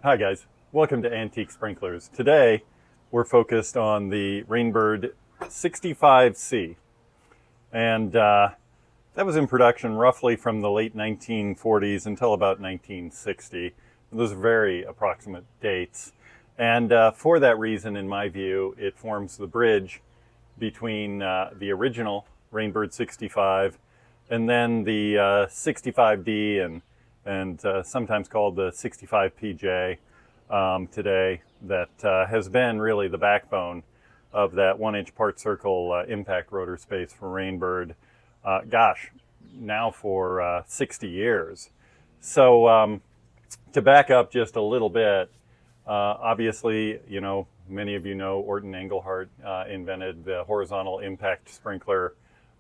Hi guys, welcome to Antique Sprinklers. Today we're focused on the Rainbird 65C, and that was in production roughly from the late 1940s until about 1960. Those are very approximate dates, and for that reason, in my view, it forms the bridge between the original Rainbird 65 and then the 65D and sometimes called the 65 PJ today, that has been really the backbone of that 1-inch part circle impact rotor space for Rainbird, now for 60 years. So to back up just a little bit, obviously, many of you know Orton Englehart invented the horizontal impact sprinkler,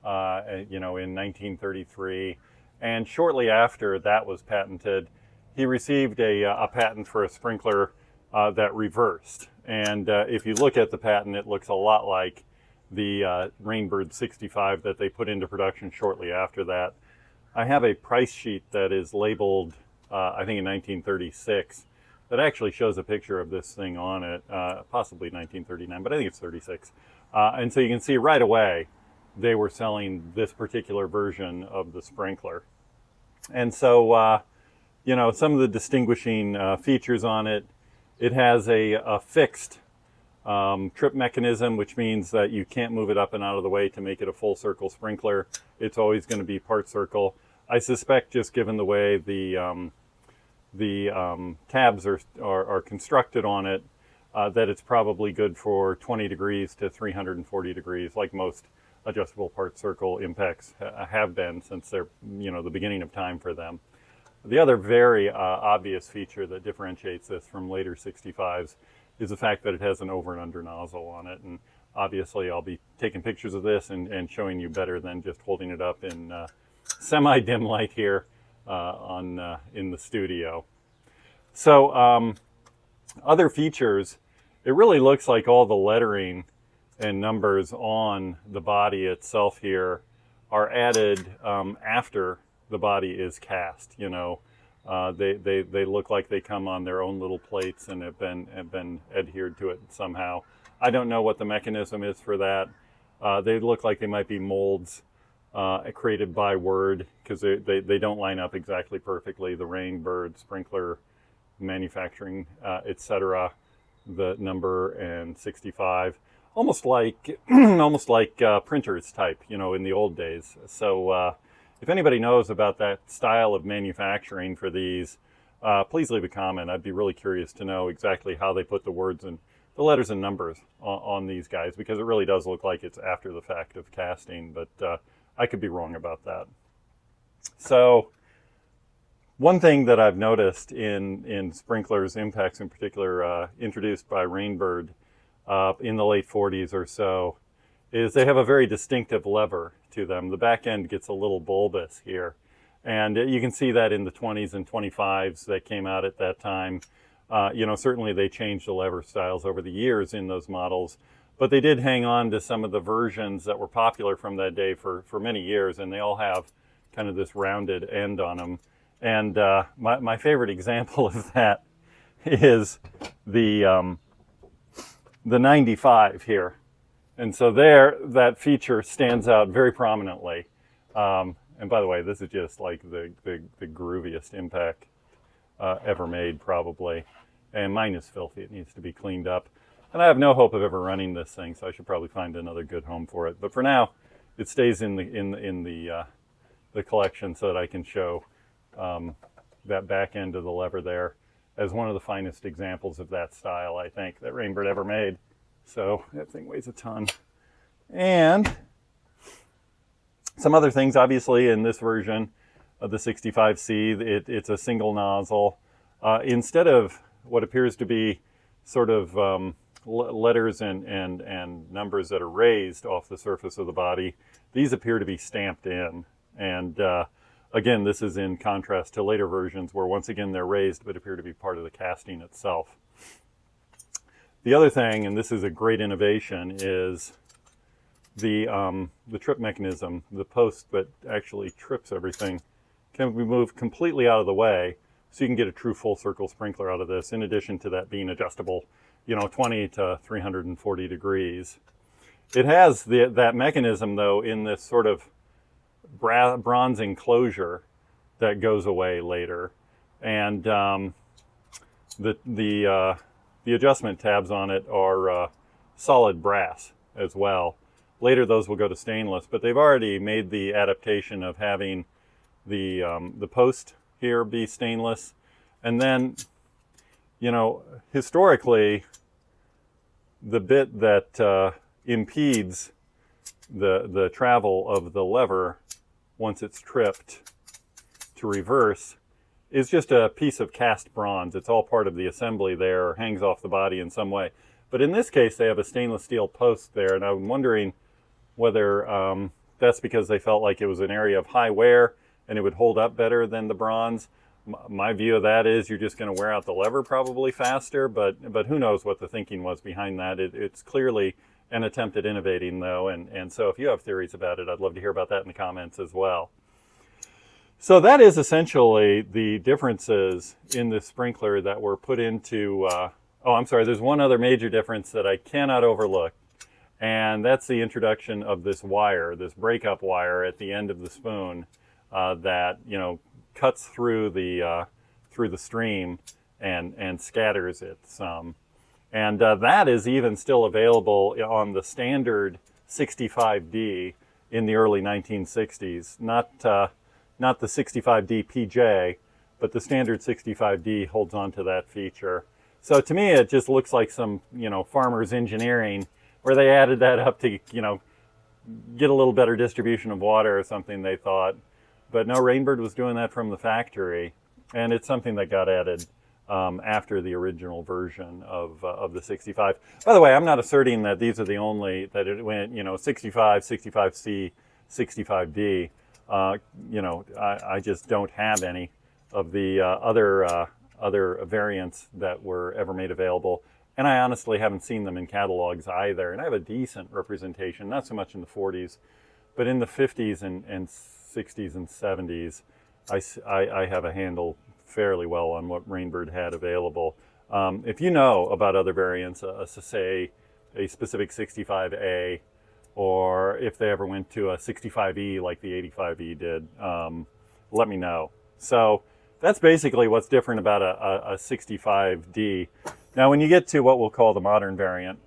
in 1933. And shortly after that was patented, he received a patent for a sprinkler that reversed. And if you look at the patent, it looks a lot like the Rainbird 65 that they put into production shortly after that. I have a price sheet that is labeled, I think in 1936, that actually shows a picture of this thing on it, possibly 1939, but I think it's 36. And so you can see right away they were selling this particular version of the sprinkler. And so, some of the distinguishing features on it, it has a fixed trip mechanism, which means that you can't move it up and out of the way to make it a full circle sprinkler. It's always going to be part circle. I suspect, just given the way the tabs are constructed on it, that it's probably good for 20 degrees to 340 degrees, like most adjustable part circle impacts have been since they're, the beginning of time for them. The other very obvious feature that differentiates this from later 65s is the fact that it has an over and under nozzle on it. And obviously I'll be taking pictures of this and showing you better than just holding it up in semi-dim light here in the studio. So other features, it really looks like all the lettering and numbers on the body itself here are added after the body is cast. They look like they come on their own little plates and have been adhered to it somehow. I don't know what the mechanism is for that. They look like they might be molds created by word, because they don't line up exactly perfectly. The Rainbird sprinkler manufacturing, etc. The number and 65. Almost like printers type, in the old days. So if anybody knows about that style of manufacturing for these, please leave a comment. I'd be really curious to know exactly how they put the words and the letters and numbers on these guys, because it really does look like it's after the fact of casting, but I could be wrong about that. So one thing that I've noticed in sprinklers, impacts in particular, introduced by Rainbird in the late 40s or so, is they have a very distinctive lever to them. The back end gets a little bulbous here, and you can see that in the 20s and 25s that came out at that time. Certainly they changed the lever styles over the years in those models, but they did hang on to some of the versions that were popular from that day for many years, and they all have kind of this rounded end on them. And my favorite example of that is the 95 here. And so there, that feature stands out very prominently. And by the way, this is just like the grooviest impact ever made, probably. And mine is filthy. It needs to be cleaned up. And I have no hope of ever running this thing, so I should probably find another good home for it. But for now, it stays in the collection so that I can show that back end of the lever there as one of the finest examples of that style, I think, that Rainbird ever made. So that thing weighs a ton. And some other things, obviously, in this version of the 65C, it's a single nozzle. Instead of what appears to be sort of letters and numbers that are raised off the surface of the body, these appear to be stamped in. And again, this is in contrast to later versions where, once again, they're raised but appear to be part of the casting itself. The other thing, and this is a great innovation, is the trip mechanism. The post that actually trips everything can be moved completely out of the way, So you can get a true full circle sprinkler out of this, in addition to that being adjustable, 20 to 340 degrees. It has that mechanism, though, in this sort of bronze enclosure that goes away later. And the adjustment tabs on it are solid brass as well. Later, those will go to stainless, but they've already made the adaptation of having the post here be stainless. And then, historically, the bit that impedes the travel of the lever once it's tripped to reverse is just a piece of cast bronze. It's all part of the assembly there, or hangs off the body in some way. But in this case, they have a stainless steel post there, and I'm wondering whether that's because they felt like it was an area of high wear and it would hold up better than the bronze. My view of that is you're just going to wear out the lever probably faster, but who knows what the thinking was behind that. It's clearly an attempt at innovating, though, and so if you have theories about it, I'd love to hear about that in the comments as well. So that is essentially the differences in the sprinkler that were put into, there's one other major difference that I cannot overlook, and that's the introduction of this wire, this breakup wire at the end of the spoon that, cuts through the stream and scatters it some. And that is even still available on the standard 65D in the early 1960s. Not the 65D PJ, but the standard 65D holds on to that feature. So to me, it just looks like some, farmer's engineering where they added that up to, get a little better distribution of water or something, they thought. But no, Rainbird was doing that from the factory, and it's something that got added after the original version of the 65. By the way, I'm not asserting that these are the only, that it went, 65, 65C, 65D. I just don't have any of the other variants that were ever made available. And I honestly haven't seen them in catalogs either. And I have a decent representation, not so much in the 40s, but in the 50s and 60s and 70s, I have a handle fairly well on what Rainbird had available. If you know about other variants, say a specific 65A, or if they ever went to a 65E like the 85E did, let me know. So that's basically what's different about a 65D. Now, when you get to what we'll call the modern variant,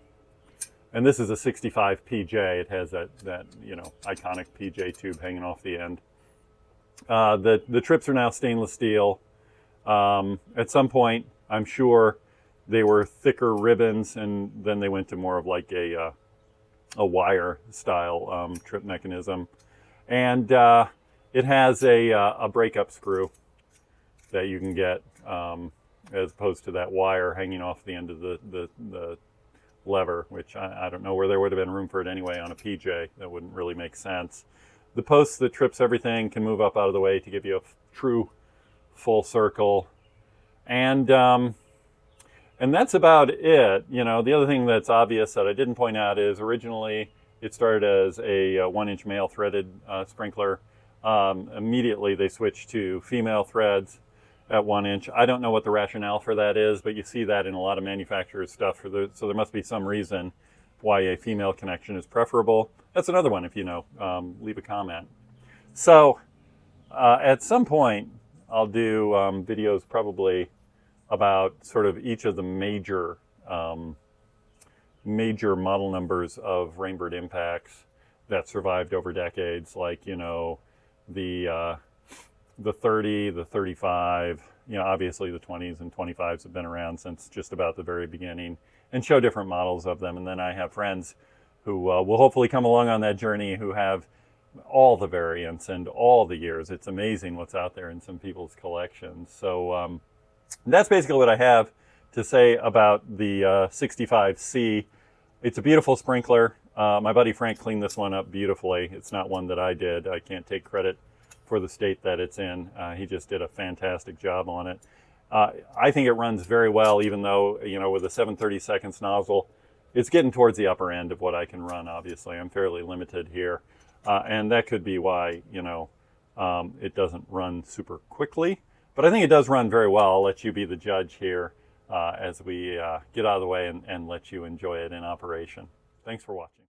and this is a 65 PJ, it has that iconic PJ tube hanging off the end. The trips are now stainless steel. At some point, I'm sure they were thicker ribbons, and then they went to more of like a wire style trip mechanism. And it has a breakup screw that you can get as opposed to that wire hanging off the end of the lever, which I don't know where there would have been room for it anyway on a PJ. That wouldn't really make sense. The post that trips everything can move up out of the way to give you a true full circle. And that's about it. The other thing that's obvious that I didn't point out is originally it started as a 1-inch male threaded sprinkler. Immediately they switched to female threads at 1 inch. I don't know what the rationale for that is, but you see that in a lot of manufacturers' stuff. So there must be some reason why a female connection is preferable. That's another one if you know. Leave a comment. So at some point I'll do videos probably about sort of each of the major model numbers of Rainbird impacts that survived over decades, like the 30, the 35, obviously the 20s and 25s have been around since just about the very beginning, and show different models of them. And then I have friends who will hopefully come along on that journey who have all the variants and all the years. It's amazing what's out there in some people's collections. So that's basically what I have to say about the 65C. It's a beautiful sprinkler. My buddy Frank cleaned this one up beautifully. It's not one that I did. I can't take credit for the state that it's in. He just did a fantastic job on it. I think it runs very well, even though, with a 7/32 nozzle, it's getting towards the upper end of what I can run, obviously. I'm fairly limited here. And that could be why, it doesn't run super quickly. But I think it does run very well. I'll let you be the judge here as we get out of the way and let you enjoy it in operation. Thanks for watching.